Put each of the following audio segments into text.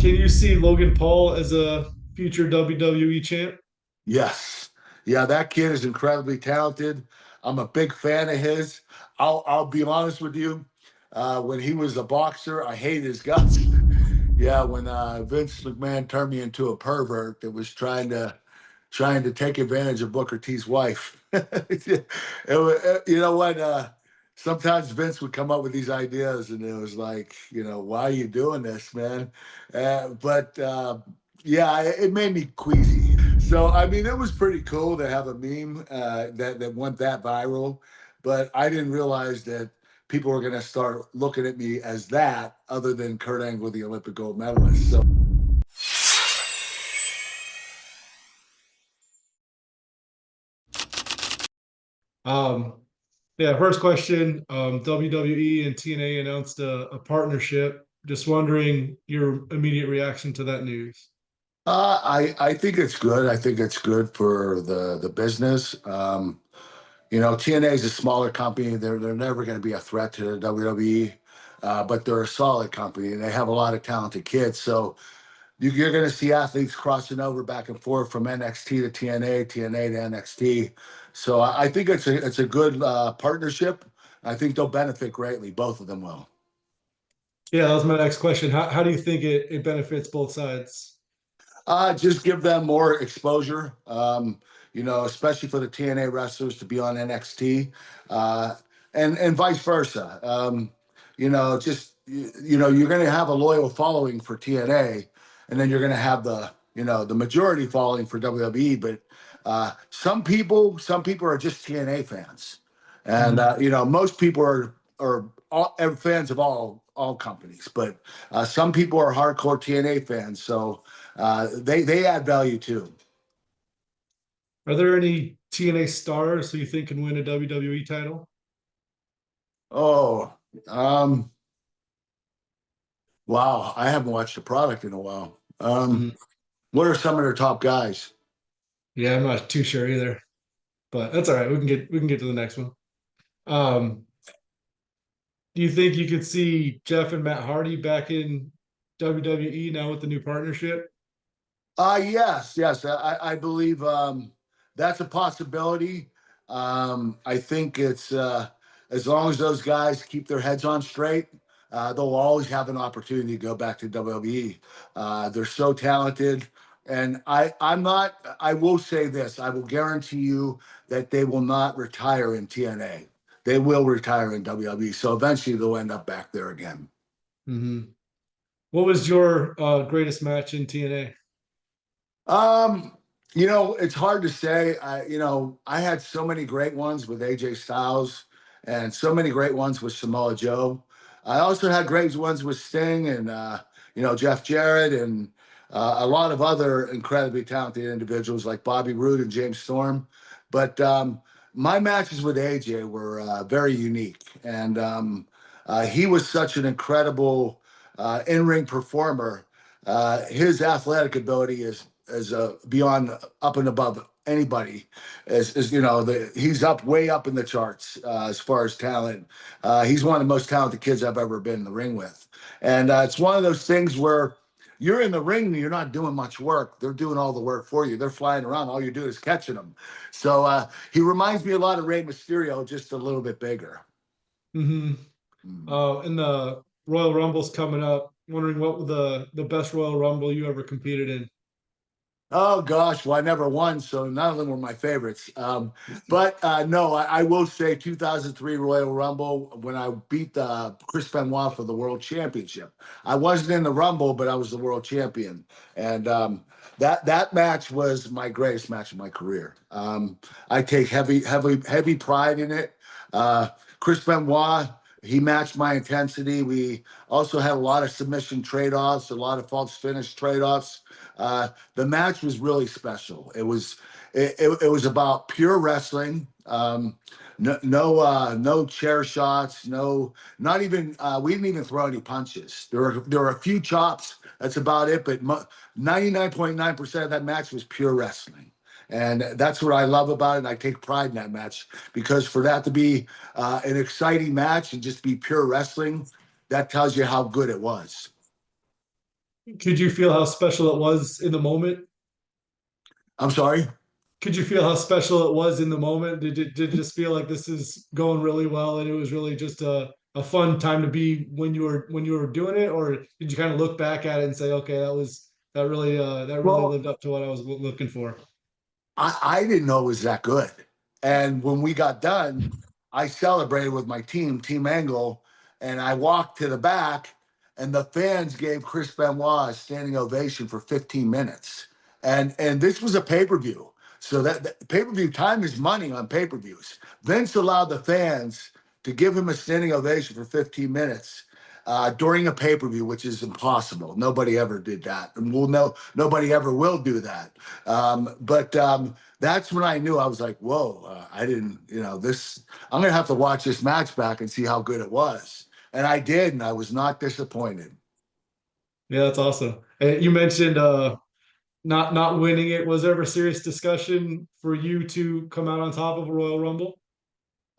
Can you see Logan Paul as a future WWE champ? Yes. Yeah, that kid is incredibly talented. I'm a big fan of his. I'll be honest with you. When he was a boxer, I hated his guts. Yeah, when Vince McMahon turned me into a pervert that was trying to take advantage of Booker T's wife. You know what? Sometimes Vince would come up with these ideas, and it was like, why are you doing this, man? But yeah, it made me queasy. So I mean, it was pretty cool to have a meme that went that viral, but I didn't realize that people were going to start looking at me as that, other than Kurt Angle, the Olympic gold medalist. So. Um, yeah, first question. WWE and TNA announced a partnership. Just wondering your immediate reaction to that news. I think it's good. I think it's good for the business. TNA is a smaller company. They're never going to be a threat to the WWE, but they're a solid company and they have a lot of talented kids. So you're going to see athletes crossing over back and forth from NXT to TNA, TNA to NXT. So I think it's a good partnership. I think they'll benefit greatly. Both of them will. Yeah, that was my next question. How do you think it benefits both sides? Just give them more exposure, especially for the TNA wrestlers to be on NXT, uh, and vice versa. You're going to have a loyal following for TNA, and then you're going to have the majority following for WWE. But some people are just TNA fans, and Mhm. most people are fans of all companies, but some people are hardcore TNA fans, so they add value too. Are there any TNA stars who you think can win a WWE title? Oh, wow! I haven't watched the product in a while. Mhm. What are some of their top guys? Yeah, I'm not too sure either, but that's all right. We can get to the next one. Um, Do you think you could see Jeff and Matt Hardy back in WWE now with the new partnership? Yes, I believe that's a possibility. I think it's as long as those guys keep their heads on straight, they'll always have an opportunity to go back to WWE. They're so talented, and I'm not. I will say this: I will guarantee you that they will not retire in TNA. They will retire in WWE. So eventually, they'll end up back there again. Hmm. What was your greatest match in TNA? Um, it's hard to say. I had so many great ones with AJ Styles and so many great ones with Samoa Joe. I also had great ones with Sting and Jeff Jarrett and a lot of other incredibly talented individuals like Bobby Roode and James Storm. But my matches with AJ were very unique, and he was such an incredible in-ring performer. His athletic ability is beyond up and above anybody. As he's way up in the charts as far as talent. He's one of the most talented kids I've ever been in the ring with, and it's one of those things where you're in the ring and you're not doing much work. They're doing all the work for you. They're flying around. All you do is catching them. So he reminds me a lot of Rey Mysterio, just a little bit bigger. Hmm. Mm. And the Royal Rumble's coming up. Wondering what the best Royal Rumble you ever competed in. Oh gosh, well I never won, so none of them were my favorites. But no, I will say 2003 Royal Rumble when I beat Chris Benoit for the World Championship. I wasn't in the Rumble, but I was the World Champion, and that match was my greatest match of my career. I take heavy pride in it. Chris Benoit. He matched my intensity. We also had a lot of submission trade-offs, a lot of false finish trade-offs. The match was really special. It was about pure wrestling. No chair shots. No, not even we didn't even throw any punches. There were a few chops. That's about it. But 99.9% of that match was pure wrestling. And that's what I love about it. And I take pride in that match because for that to be an exciting match and just be pure wrestling, that tells you how good it was. Could you feel how special it was in the moment? I'm sorry. Could you feel how special it was in the moment? Did it just feel like this is going really well and it was really just a fun time to be when you were doing it, or did you kind of look back at it and say, okay, that really Well, lived up to what I was looking for? I didn't know it was that good. And when we got done, I celebrated with my team, Team Angle, and I walked to the back, and the fans gave Chris Benoit a standing ovation for 15 minutes. And this was a pay-per-view. So that pay-per-view time is money on pay-per-views. Vince allowed the fans to give him a standing ovation for 15 minutes during a pay-per-view, which is impossible. Nobody ever did that. And we'll know nobody ever will do that. But that's when I knew. I was like, whoa, I didn't, this, I'm going to have to watch this match back and see how good it was. And I did, and I was not disappointed. Yeah, that's awesome. And you mentioned not winning it. Was there ever serious discussion for you to come out on top of a Royal Rumble?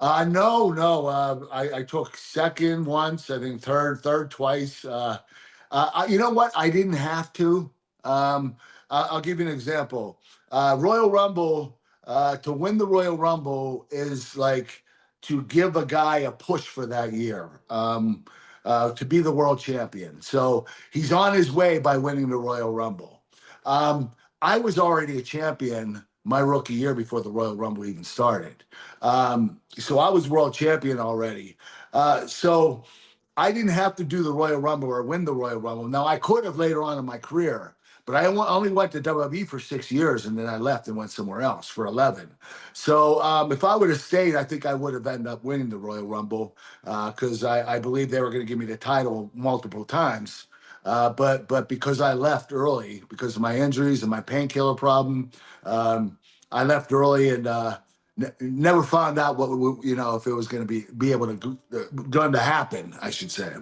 No, no. I took second once, I think third twice. You know what? I didn't have to. I'll give you an example. Royal Rumble, to win the Royal Rumble is like to give a guy a push for that year, to be the world champion. So he's on his way by winning the Royal Rumble. Um, I was already a champion my rookie year before the Royal Rumble even started. So I was world champion already. So I didn't have to do the Royal Rumble or win the Royal Rumble. Now I could have later on in my career, but I only went to WWE for 6 years, and then I left and went somewhere else for 11. So if I would have stayed, I think I would have ended up winning the Royal Rumble because I believe they were going to give me the title multiple times. But because I left early because of my injuries and my painkiller problem, I left early and never found out if it was going to be able to going to happen, I should say.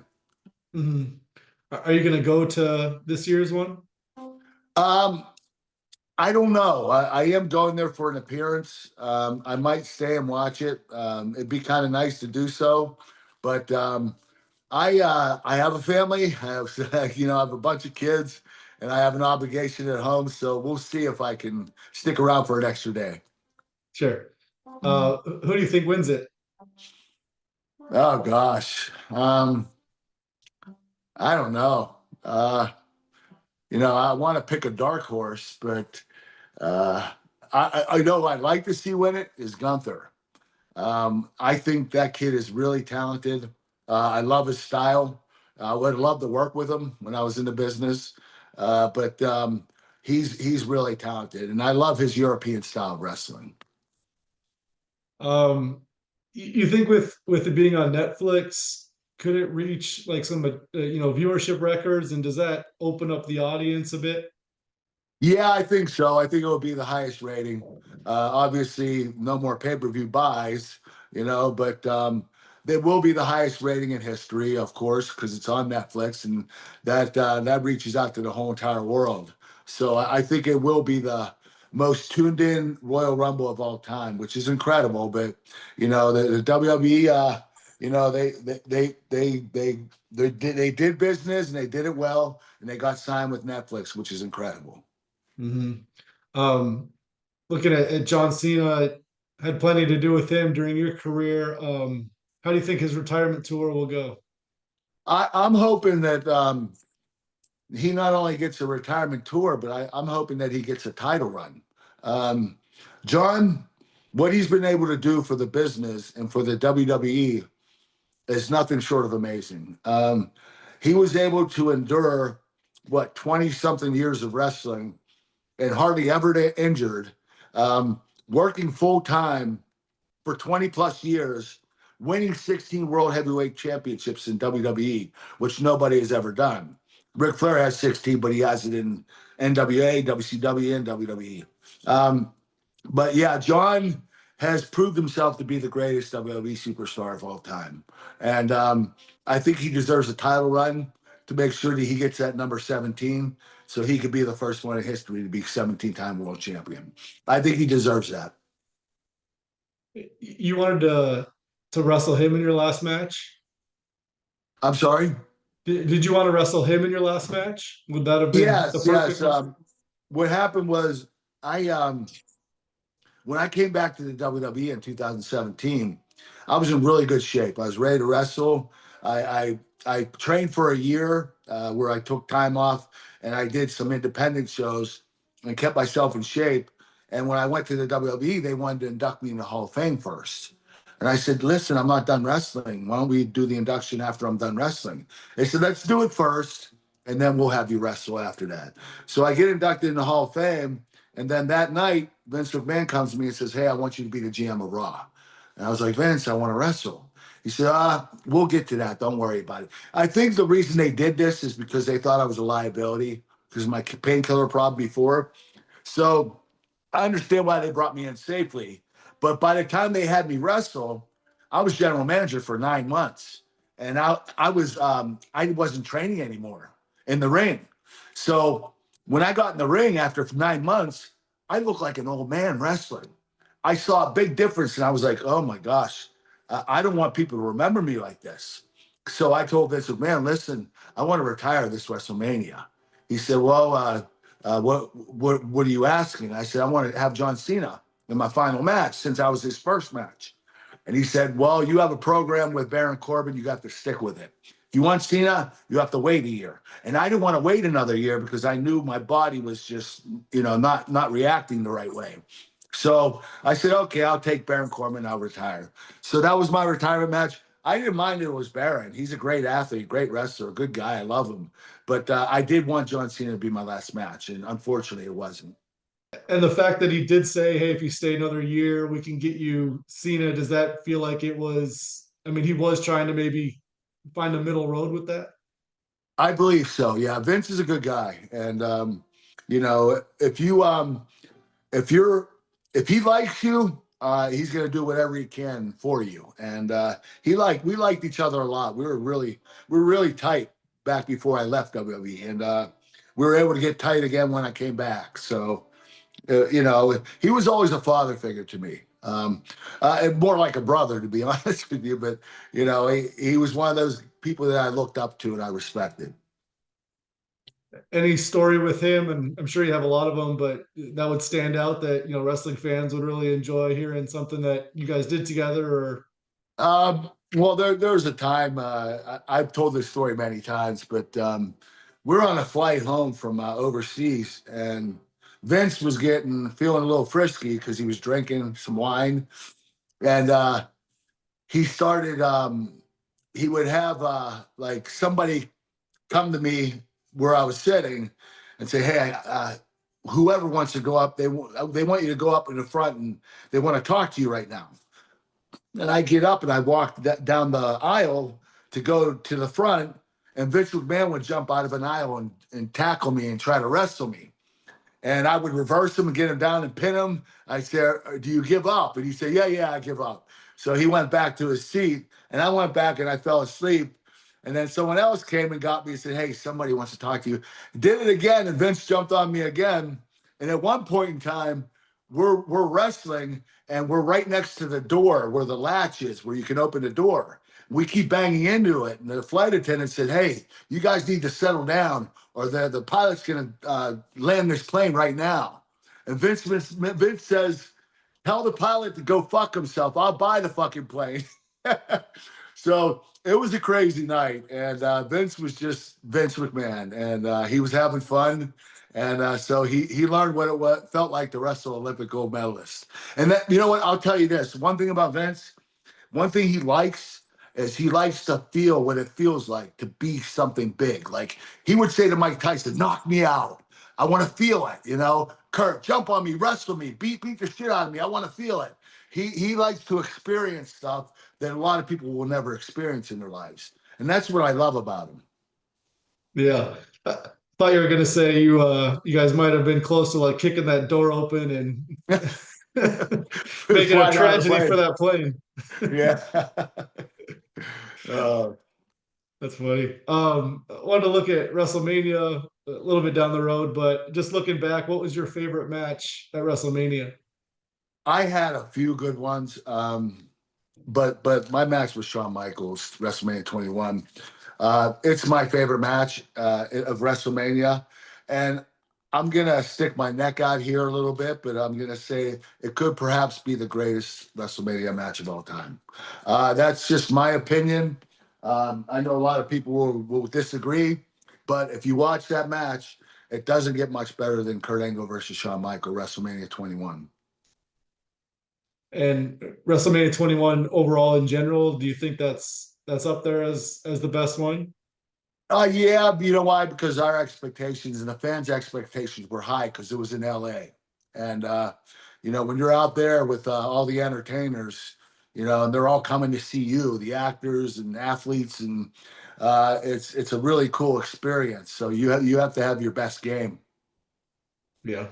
Mhm. Are you going to go to this year's one? Um, I don't know. I am going there for an appearance. I might stay and watch it. It'd be kind of nice to do so, but I have a family. I have I have a bunch of kids, and I have an obligation at home. So we'll see if I can stick around for an extra day. Sure. Who do you think wins it? Oh gosh, I don't know. I want to pick a dark horse, but uh, I know I'd like to see win it is Gunther. I think that kid is really talented. I love his style. I would love to work with him when I was in the business, but he's really talented, and I love his European style of wrestling. You think with it being on Netflix, could it reach like some viewership records, and does that open up the audience a bit? Yeah, I think so. I think it will be the highest rating. Obviously, no more pay-per-view buys, but they will be the highest rating in history, of course, because it's on Netflix, and that reaches out to the whole entire world. So I think it will be the most tuned in Royal Rumble of all time, which is incredible. But the WWE, they did business and they did it well, and they got signed with Netflix, which is incredible. Hmm. Um, Looking at John Cena, had plenty to do with him during your career. How do you think his retirement tour will go? I'm hoping that he not only gets a retirement tour, but I'm hoping that he gets a title run. Um, John, what he's been able to do for the business and for the WWE is nothing short of amazing. He was able to endure 20 something years of wrestling and hardly ever injured, working full time for 20 plus years, winning 16 world heavyweight championships in WWE, which nobody has ever done. Ric Flair has 16, but he has it in NWA, WCW, and WWE. But yeah, John has proved himself to be the greatest WWE superstar of all time. And I think he deserves a title run to make sure that he gets that number 17 so he could be the first one in history to be 17-time world champion. I think he deserves that. You wanted to wrestle him in your last match? I'm sorry? Did you want to wrestle him in your last match? Would that have been the Yes, perfect yes. one? What happened was I when I came back to the WWE in 2017, I was in really good shape. I was ready to wrestle. I trained for a year where I took time off and I did some independent shows and kept myself in shape. And when I went to the WWE, they wanted to induct me in the Hall of Fame first. And I said, listen, I'm not done wrestling. Why don't we do the induction after I'm done wrestling? They said, let's do it first, and then we'll have you wrestle after that. So I get inducted in the Hall of Fame. And then that night, Vince McMahon comes to me and says, hey, I want you to be the GM of Raw. And I was like, Vince, I want to wrestle. He said, we'll get to that. Don't worry about it. I think the reason they did this is because they thought I was a liability because of my painkiller problem before. So I understand why they brought me in safely. But by the time they had me wrestle, I was general manager for 9 months. And I wasn't training anymore in the ring. So when I got in the ring after 9 months, I looked like an old man wrestling. I saw a big difference and I was like, oh my gosh, I don't want people to remember me like this. So I told Vince McMahon, listen, I want to retire this WrestleMania. He said, well, what are you asking? I said, I want to have John Cena in my final match since I was his first match. And he said, well, you have a program with Baron Corbin. You got to stick with it. If you want Cena, you have to wait a year. And I didn't want to wait another year because I knew my body was just, not reacting the right way. So I said, okay, I'll take Baron Corbin. I'll retire. So that was my retirement match. I didn't mind it was Baron. He's a great athlete, great wrestler, a good guy. I love him. But I did want John Cena to be my last match. And unfortunately, it wasn't. And the fact that he did say, "Hey, if you stay another year, we can get you Cena." Does that feel like it was? I mean, he was trying to maybe find a middle road with that. I believe so. Yeah. Vince is a good guy. And, if you, if you're if he likes you, he's gonna do whatever he can for you. And we liked each other a lot. We were really tight back before I left WWE, and we were able to get tight again when I came back. So he was always a father figure to me. And more like a brother, to be honest with you. But he was one of those people that I looked up to and I respected. Any story with him, and I'm sure you have a lot of them, but that would stand out that wrestling fans would really enjoy hearing something that you guys did together, or Well, there was a time I've told this story many times, but we're on a flight home from overseas, and Vince was feeling a little frisky because he was drinking some wine, and he started. He would have like somebody come to me where I was sitting and say, "Hey, whoever wants to go up, they want you to go up in the front, and they want to talk to you right now." And I get up and I walk down the aisle to go to the front, and Vince McMahon would jump out of an aisle and tackle me and try to wrestle me. And I would reverse him and get him down and pin him. I said, do you give up? And he said, yeah, I give up. So he went back to his seat, and I went back and I fell asleep. And then someone else came and got me and said, hey, somebody wants to talk to you. Did it again, and Vince jumped on me again. And at one point in time, we're wrestling, and we're right next to the door where the latch is, where you can open the door. We keep banging into it, and the flight attendant said, hey, you guys need to settle down, or the pilot's going to land this plane right now. And Vince says, tell the pilot to go fuck himself. I'll buy the fucking plane. So it was a crazy night. And Vince was just Vince McMahon. And he was having fun. And so he learned what felt like to wrestle Olympic gold medalist. And that, you know what? I'll tell you this. One thing about Vince, one thing he likes is he likes to feel what it feels like to be something big. Like he would say to Mike Tyson, knock me out. I want to feel it. Kurt, jump on me, wrestle me, beat the shit out of me. I want to feel it. He likes to experience stuff that a lot of people will never experience in their lives. And that's what I love about him. yeah. I thought you were gonna say you guys might have been close to like kicking that door open and making a Flying out of the tragedy for plane. that plane. Yeah. uh, That's funny. I wanted to look at WrestleMania a little bit down the road, but just looking back, what was your favorite match at WrestleMania? I had a few good ones, but my match was Shawn Michaels, WrestleMania 21. It's my favorite match of WrestleMania, and I'm gonna stick my neck out here a little bit, but I'm gonna say it could perhaps be the greatest WrestleMania match of all time. That's just my opinion. I know a lot of people will disagree, but if you watch that match, it doesn't get much better than Kurt Angle versus Shawn Michaels, WrestleMania 21. And WrestleMania 21 overall in general, do you think that's up there as the best one? Yeah, you know why? Because our expectations and the fans' expectations were high because it was in LA. And when you're out there with all the entertainers, and they're all coming to see you, the actors and athletes, and it's a really cool experience. So you have to have your best game. Yeah.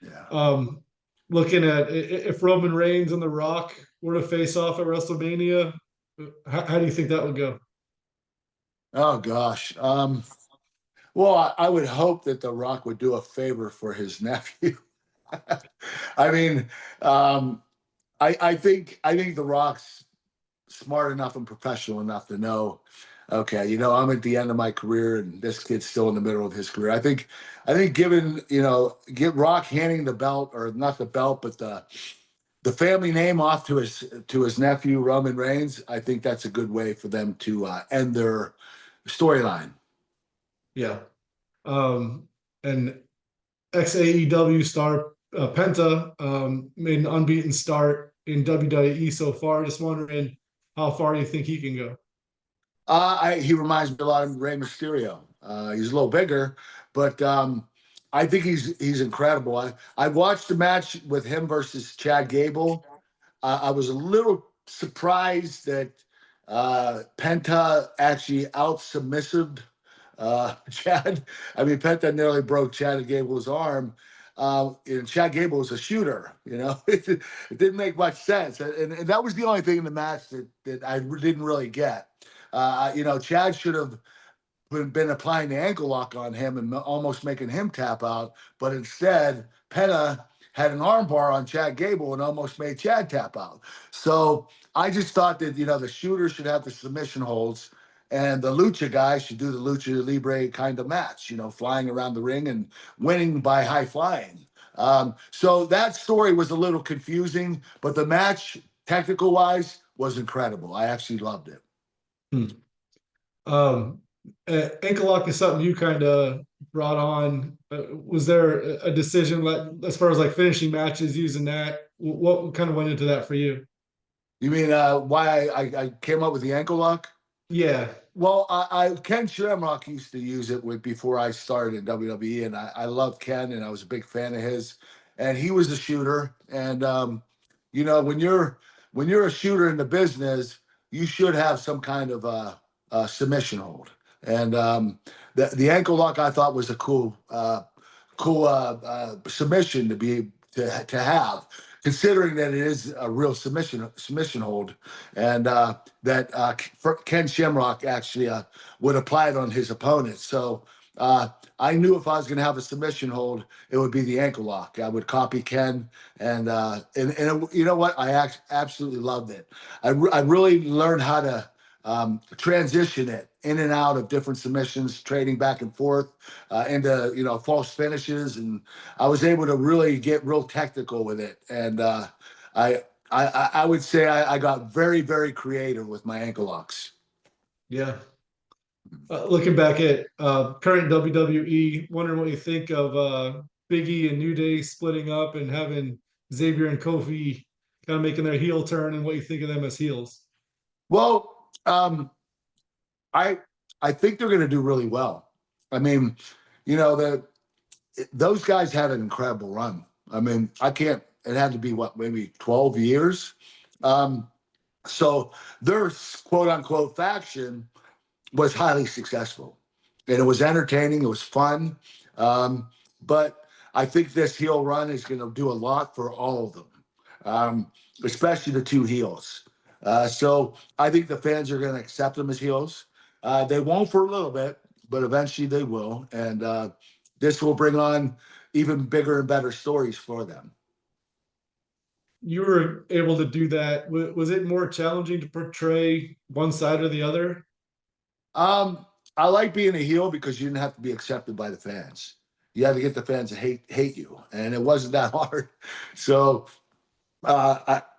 Yeah. Um, Looking at if Roman Reigns and The Rock were to face off at WrestleMania, how do you think that would go? Oh gosh. Well, I would hope that The Rock would do a favor for his nephew. I mean, um, I think The Rock's smart enough and professional enough to know, okay, I'm at the end of my career and this kid's still in the middle of his career. I think given, get Rock handing the belt, or not the belt, but the family name off to his nephew Roman Reigns, I think that's a good way for them to end their storyline. Yeah. And ex AEW star Penta made an unbeaten start in WWE so far. Just wondering how far you think he can go. He reminds me a lot of Rey Mysterio. He's a little bigger, but I think he's incredible. I watched the match with him versus Chad Gable. I was a little surprised that Penta actually out submissive Chad. I mean, Penta nearly broke Chad Gable's arm. And Chad Gable was a shooter. It didn't make much sense, and that was the only thing in the match that I didn't really get. Chad should have been applying the ankle lock on him and almost making him tap out, but instead Penta had an armbar on Chad Gable and almost made Chad tap out. So I just thought that the shooter should have the submission holds, and the lucha guy should do the lucha libre kind of match, flying around the ring and winning by high flying. So that story was a little confusing, but the match, technical wise, was incredible. I actually loved it. Hmm. Um, Ankle lock is something you kind of brought on. Was there a decision as far as like finishing matches using that? What kind of went into that for you? You mean why I came up with the ankle lock? Yeah, Well, Ken Shamrock used to use it before I started in WWE, and I loved Ken, and I was a big fan of his. And he was a shooter, and when you're a shooter in the business, you should have some kind of submission hold. And the ankle lock I thought was a cool submission to have, considering that it is a real submission hold, and that Ken Shamrock actually would apply it on his opponent. So I knew if I was going to have a submission hold, it would be the ankle lock. I would copy Ken, and you know what? I absolutely loved it. I really learned how to transition it in and out of different submissions, trading back and forth into false finishes, and I was able to really get real technical with it. And I, I would say I got very, very creative with my ankle locks. yeah. Looking back at current WWE, wondering what you think of Big E and New Day splitting up and having Xavier and Kofi kind of making their heel turn, and what you think of them as heels. Well, I I think they're going to do really well. I mean, the those guys had an incredible run. I mean, I can't. It had to be what, maybe 12 years. Um, so their quote unquote faction was highly successful, and it was entertaining. It was fun, but I think this heel run is going to do a lot for all of them, especially the two heels. So I think the fans are going to accept them as heels. They won't for a little bit, but eventually they will, and this will bring on even bigger and better stories for them. You were able to do that. Was it more challenging to portray one side or the other? Um, I like being a heel because you didn't have to be accepted by the fans. You had to get the fans to hate you, and it wasn't that hard. So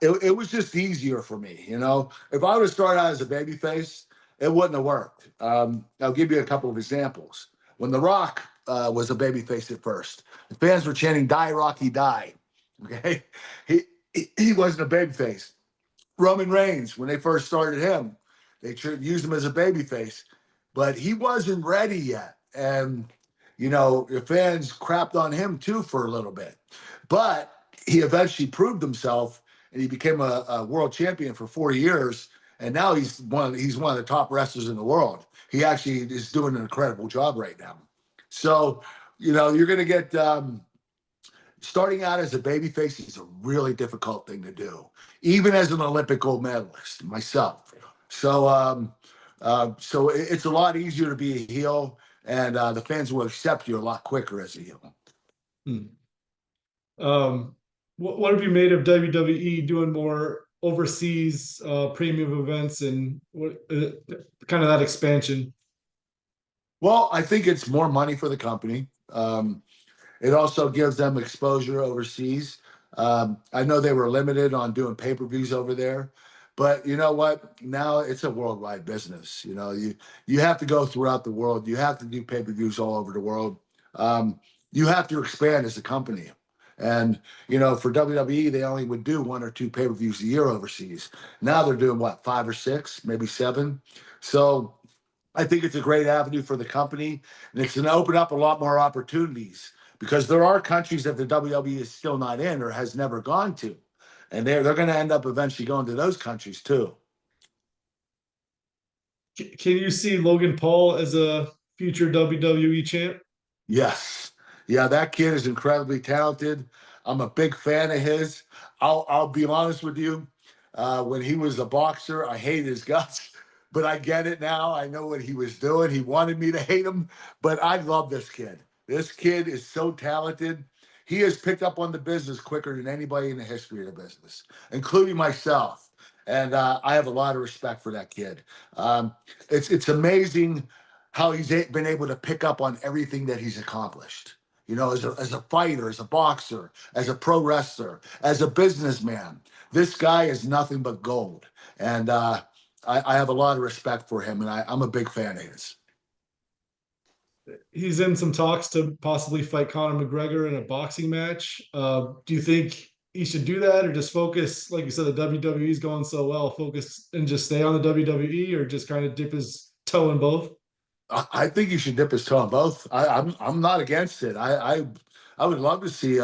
it was just easier for me. You know, if I would have started out as a babyface, it wouldn't have worked. I'll give you a couple of examples. When The Rock was a babyface at first, the fans were chanting "Die Rocky, die." Okay, he wasn't a babyface. Roman Reigns, when they first started him, they used him as a babyface, but he wasn't ready yet. And, you know, the fans crapped on him too for a little bit. But he eventually proved himself and he became a world champion for 4 years. And now he's one of the top wrestlers in the world. He actually is doing an incredible job right now. So, you know, you're going to get starting out as a babyface is a really difficult thing to do, even as an Olympic gold medalist myself. So, it's a lot easier to be a heel, and the fans will accept you a lot quicker as a heel. Hmm. What have you made of WWE doing more overseas premium events and what kind of that expansion? Well, I think it's more money for the company. It also gives them exposure overseas. I know they were limited on doing pay-per-views over there, but you know what? Now it's a worldwide business. You know, you have to go throughout the world. You have to do pay-per-views all over the world. You have to expand as a company. And you know, for WWE, they only would do one or two pay-per-views a year overseas. Now they're doing what, five or six, maybe seven. So I think it's a great avenue for the company, and it's going to open up a lot more opportunities because there are countries that the WWE is still not in or has never gone to, and they're going to end up eventually going to those countries too. Can you see Logan Paul as a future WWE champ? Yes. Yeah, that kid is incredibly talented. I'm a big fan of his. I'll be honest with you. When he was a boxer, I hated his guts, but I get it now. I know what he was doing. He wanted me to hate him, but I love this kid. This kid is so talented. He has picked up on the business quicker than anybody in the history of the business, including myself. And I have a lot of respect for that kid. Um, it's amazing how he's been able to pick up on everything that he's accomplished. You know, as a fighter, as a boxer, as a pro wrestler, as a businessman, this guy is nothing but gold. And I have a lot of respect for him, and I'm a big fan of his. He's in some talks to possibly fight Conor McGregor in a boxing match. Do you think he should do that or just focus, like you said, the WWE is going so well, focus and just stay on the WWE or just kind of dip his toe in both? I think you should dip his toe in both. I'm not against it. I would love to see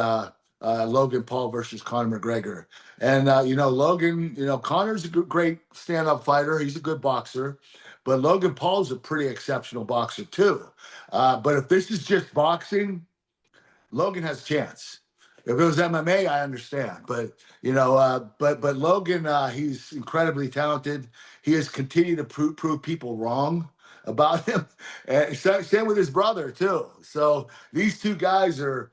Logan Paul versus Conor McGregor. And you know, Logan, you know, Conor's a great stand-up fighter. He's a good boxer, but Logan Paul's a pretty exceptional boxer too. But if this is just boxing, Logan has a chance. If it was MMA, I understand, but you know, but Logan, he's incredibly talented. He has continued to prove people wrong about him, and same with his brother too. So these two guys are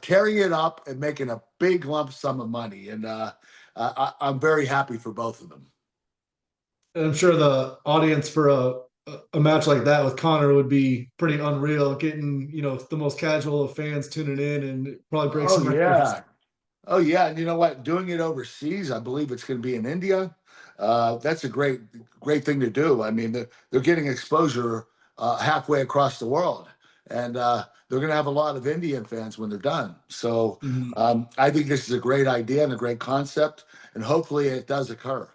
carrying it up and making a big lump sum of money, and I'm very happy for both of them. And I'm sure the audience for a match like that with Connor would be pretty unreal, getting, the most casual of fans tuning in and probably break Oh some records. yeah, oh yeah, and you know what? Doing it overseas, I believe it's going to be in India. That's a great thing to do. I mean, they're getting exposure halfway across the world, and they're going to have a lot of Indian fans when they're done. So Mhm. I think this is a great idea and a great concept, and hopefully it does occur.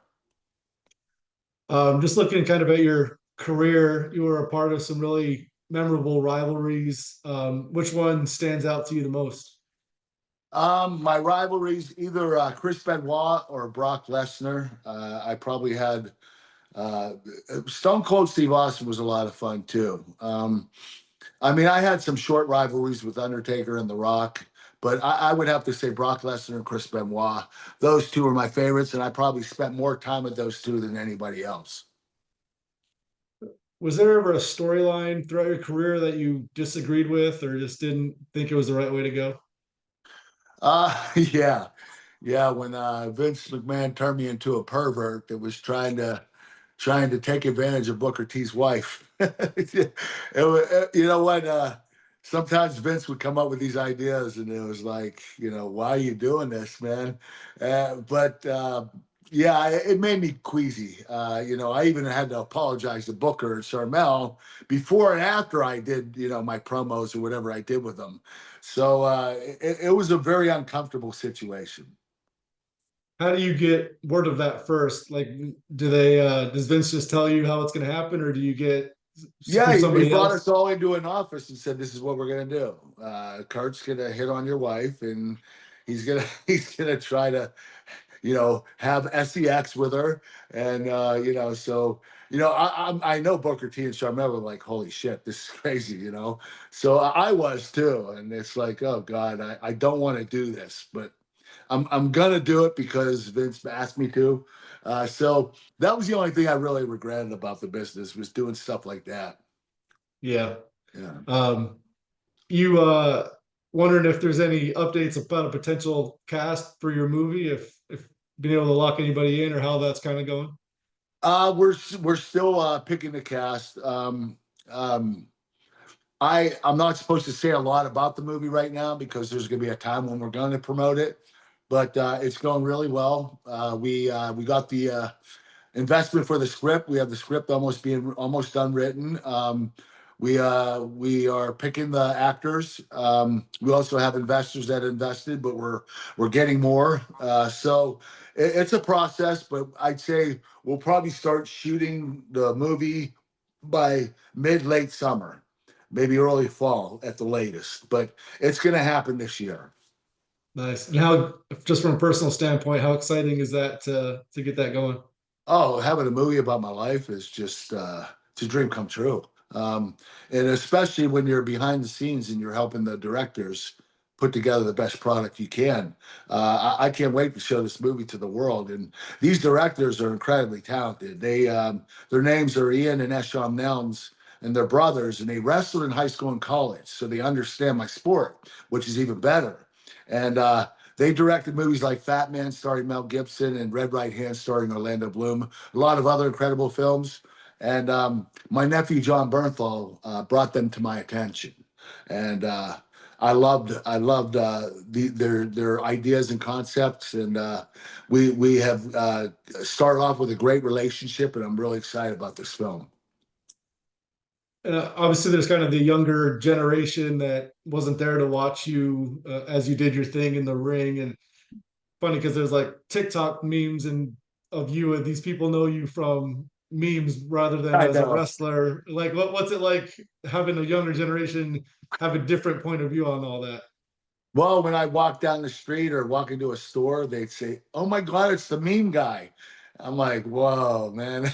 Just looking kind of at your career, you were a part of some really memorable rivalries. Which one stands out to you the most? My rivalries, either Chris Benoit or Brock Lesnar. I probably had uh, Stone Cold Steve Austin was a lot of fun too. I mean, I had some short rivalries with Undertaker and The Rock, but I would have to say Brock Lesnar and Chris Benoit. Those two are my favorites, and I probably spent more time with those two than anybody else. Was there ever a storyline throughout your career that you disagreed with or just didn't think it was the right way to go? Yeah, yeah. When Vince McMahon turned me into a pervert that was trying to trying to take advantage of Booker T's wife. You know what? Sometimes Vince would come up with these ideas, and it was like, why are you doing this, man? But yeah, it made me queasy. I even had to apologize to Booker and Sharmell before and after I did, my promos or whatever I did with them. So it was a very uncomfortable situation. How do you get word of that first? Like, does Vince just tell you how it's going to happen, or do you get Yeah, from he somebody brought else? us all into an office and said, "This is what we're gonna do. Kurt's gonna hit on your wife, and he's gonna he's gonna try to, have sex with her, and so I know Booker T and Sharmell were like, holy shit, this is crazy, So I was too, and it's like, oh God, I don't want to do this, but I'm gonna do it because Vince asked me to. So that was the only thing I really regretted about the business was doing stuff like that. Yeah. Yeah. Um, you wondering if there's any updates about a potential cast for your movie, if being able to lock anybody in, or how that's kind of going? We're still picking the cast. Um, I'm not supposed to say a lot about the movie right now because there's going to be a time when we're going to promote it, but it's going really well. We got the investment for the script. We have the script almost done written. We are picking the actors. We also have investors that invested, but we're getting more. So it's a process, but I'd say we'll probably start shooting the movie by late summer, maybe early fall at the latest. But it's going to happen this year. Nice. And how, just from a personal standpoint, how exciting is that to get that going? Oh, having a movie about my life is just it's a dream come true. And especially when you're behind the scenes and you're helping the directors put together the best product you can. I can't wait to show this movie to the world. And these directors are incredibly talented. Their names are Ian and Esham Nelms, and they're brothers, and they wrestled in high school and college, so they understand my sport, which is even better. And they directed movies like Fat Man starring Mel Gibson and Red Right Hand starring Orlando Bloom, a lot of other incredible films. And my nephew John Bernthal brought them to my attention, and I loved their ideas and concepts, and we have started off with a great relationship, and I'm really excited about this film. And obviously, there's kind of the younger generation that wasn't there to watch you as you did your thing in the ring. And funny because there's like TikTok memes and of you, and these people know you from memes rather than I as a know. wrestler. Like, what's it like having a younger generation have a different point of view on all that? Well, when I walk down the street or walk into a store, they'd say, "Oh my God, it's the meme guy." I'm like, "Whoa, man!"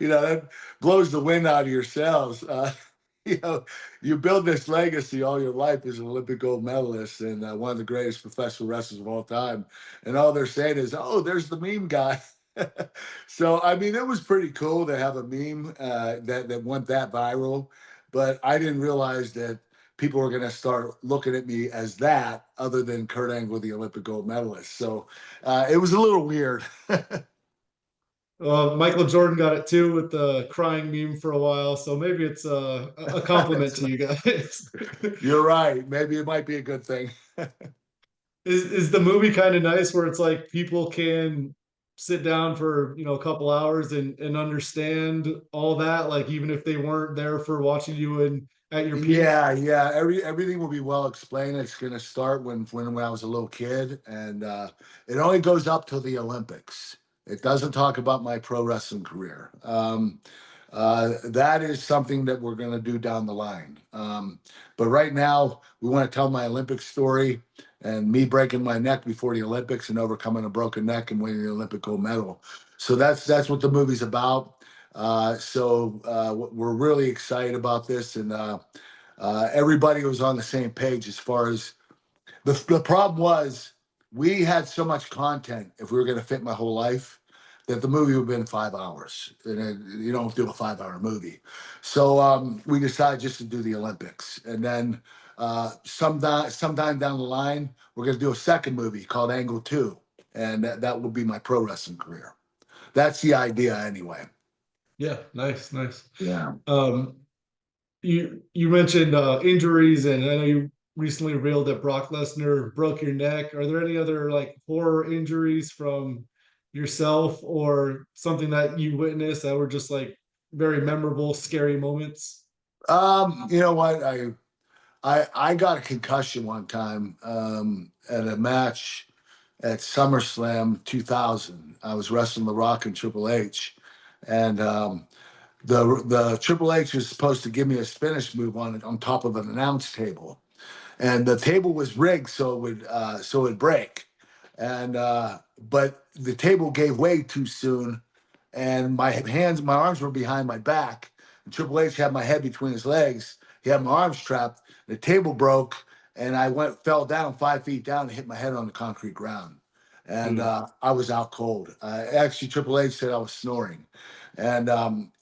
That blows the wind out of your sails. You know, you build this legacy all your life as an Olympic gold medalist and one of the greatest professional wrestlers of all time, and all they're saying is, "Oh, there's the meme guy." So, I mean, it was pretty cool to have a meme that went that viral, but I didn't realize that people were going to start looking at me as that other than Kurt Angle, the Olympic gold medalist. So it was a little weird. Michael Jordan got it too with the crying meme for a while, so maybe it's a compliment to you guys. You're right. Maybe it might be a good thing. Is the movie kind of nice where it's like people can sit down for a couple hours and understand all that, like even if they weren't there for watching you and at your peak? Yeah, yeah. Everything will be well explained. It's going to start when I was a little kid, and it only goes up to the Olympics. It doesn't talk about my pro wrestling career. That is something that we're going to do down the line. But right now, we want to tell my Olympic story and me breaking my neck before the Olympics and overcoming a broken neck and winning the Olympic gold medal. So that's what the movie's about. We're really excited about this, and everybody was on the same page as far as the problem was we had so much content if we were going to fit my whole life that the movie would have been 5 hours, and you don't do a 5 hour movie. So we decided just to do the Olympics, and then sometime down the line we're going to do a second movie called Angle Two, and that will be my pro wrestling career. That's the idea anyway. Yeah, nice, nice. Yeah. Um, you mentioned injuries, and I know you recently revealed that Brock Lesnar broke your neck. Are there any other like horror injuries from yourself or something that you witnessed that were just like very memorable, scary moments? You know what? I got a concussion one time at a match at SummerSlam 2000. I was wrestling The Rock and Triple H, and the Triple H was supposed to give me a finish move on top of an announce table, and the table was rigged so it would break, and but the table gave way too soon, and my arms were behind my back, and Triple H had my head between his legs. He had my arms trapped. The table broke, and I fell down 5 feet down and hit my head on the concrete ground, and Ooh. I was out cold. Actually, Triple H said I was snoring, and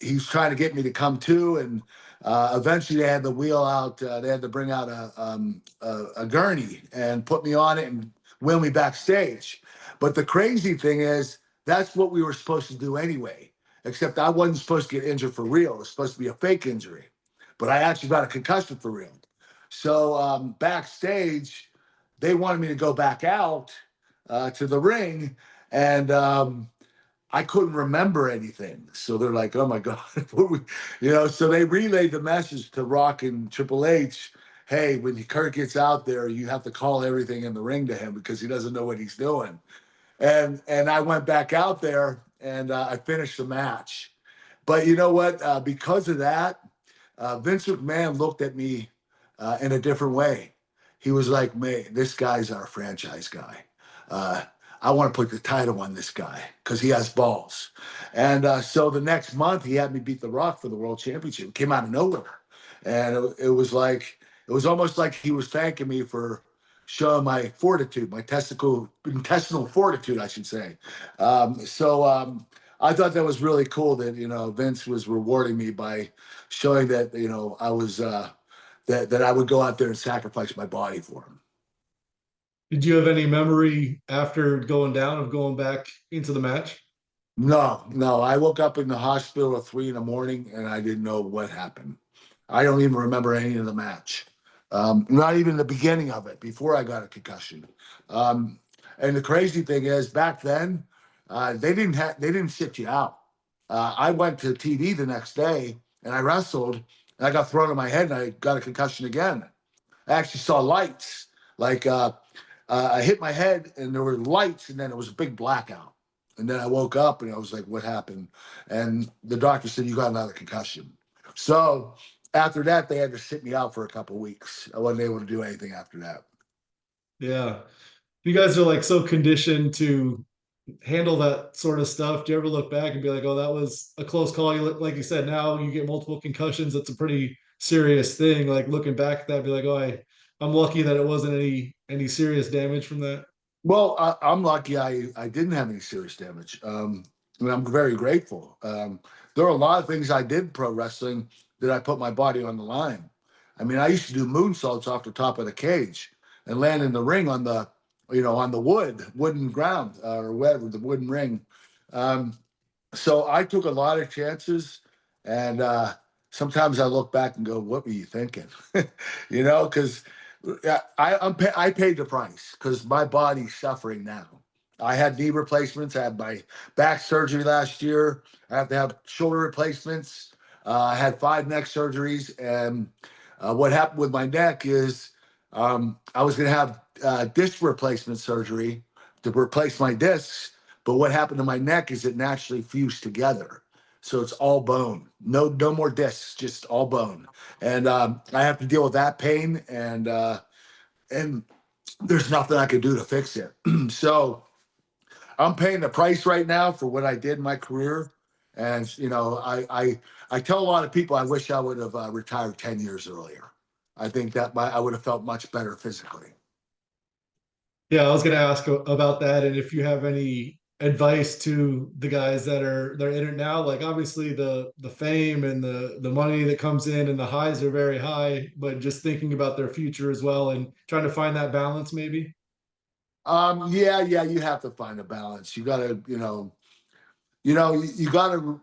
he was trying to get me to come to, and eventually, they had to wheel out. They had to bring out a gurney and put me on it and wheel me backstage. But the crazy thing is, that's what we were supposed to do anyway. Except I wasn't supposed to get injured for real. It was supposed to be a fake injury, but I actually got a concussion for real. So backstage, they wanted me to go back out to the ring, and I couldn't remember anything. So they're like, oh my God, so they relayed the message to Rock and Triple H. Hey, when Kurt gets out there, you have to call everything in the ring to him because he doesn't know what he's doing. And I went back out there and I finished the match. But you know what? Because of that, Vince McMahon looked at me in a different way. He was like, "Man, this guy's our franchise guy. Uh, I want to put the title on this guy because he has balls." And so the next month, he had me beat The Rock for the World Championship. It came out of nowhere, and it was almost like he was thanking me for showing my fortitude, my intestinal fortitude, I should say. I thought that was really cool that Vince was rewarding me by showing that I was that I would go out there and sacrifice my body for him. Did you have any memory after going down of going back into the match? No, no, I woke up in the hospital at 3 in the morning and I didn't know what happened. I don't even remember any of the match. Not even the beginning of it before I got a concussion. Um, and the crazy thing is, back then, they didn't sit you out. I went to TV the next day and I wrestled and I got thrown on my head and I got a concussion again. I actually saw lights. Like I hit my head and there were lights, and then it was a big blackout. And then I woke up and I was like, "What happened?" And the doctor said, "You got another concussion." So after that, they had to sit me out for a couple of weeks. I wasn't able to do anything after that. Yeah. You guys are like so conditioned to handle that sort of stuff. Do you ever look back and be like, "Oh, that was a close call"? You look, like you said, now you get multiple concussions. It's a pretty serious thing. Like looking back at that, be like, "Oh, I'm lucky that it wasn't any serious damage from that." Well, I'm lucky I didn't have any serious damage. And I'm very grateful. There are a lot of things I did in pro wrestling that I put my body on the line. I mean, I used to do moonsaults off the top of the cage and land in the ring on on the wooden ground or whatever, the wooden ring. Um, so I took a lot of chances, and sometimes I look back and go, "What were you thinking?" Because I paid the price because my body's suffering now. I had knee replacements. I had my back surgery last year. I have to have shoulder replacements. I had 5 neck surgeries, and what happened with my neck is I was going to have disc replacement surgery to replace my discs. But what happened to my neck is it naturally fused together. So it's all bone. No more discs, just all bone. And I have to deal with that pain, and there's nothing I could do to fix it. So I'm paying the price right now for what I did in my career. And I tell a lot of people I wish I would have retired 10 years earlier. I think that I would have felt much better physically. Yeah, I was gonna ask about that, and if you have any advice to the guys that are in it now. Like obviously the fame and the money that comes in and the highs are very high, but just thinking about their future as well and trying to find that balance maybe. Yeah, you have to find a balance. You gotta, you gotta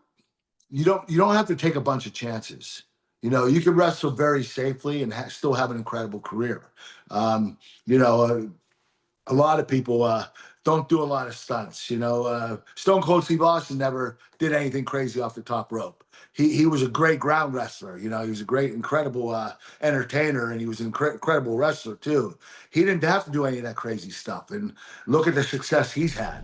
you don't have to take a bunch of chances. You know, you can wrestle very safely and still have an incredible career. Um, you know, a lot of people don't do a lot of stunts. You know, Stone Cold Steve Austin never did anything crazy off the top rope. He was a great ground wrestler. You know, he was a great, incredible entertainer, and he was an incredible wrestler too. He didn't have to do any of that crazy stuff. And look at the success he's had.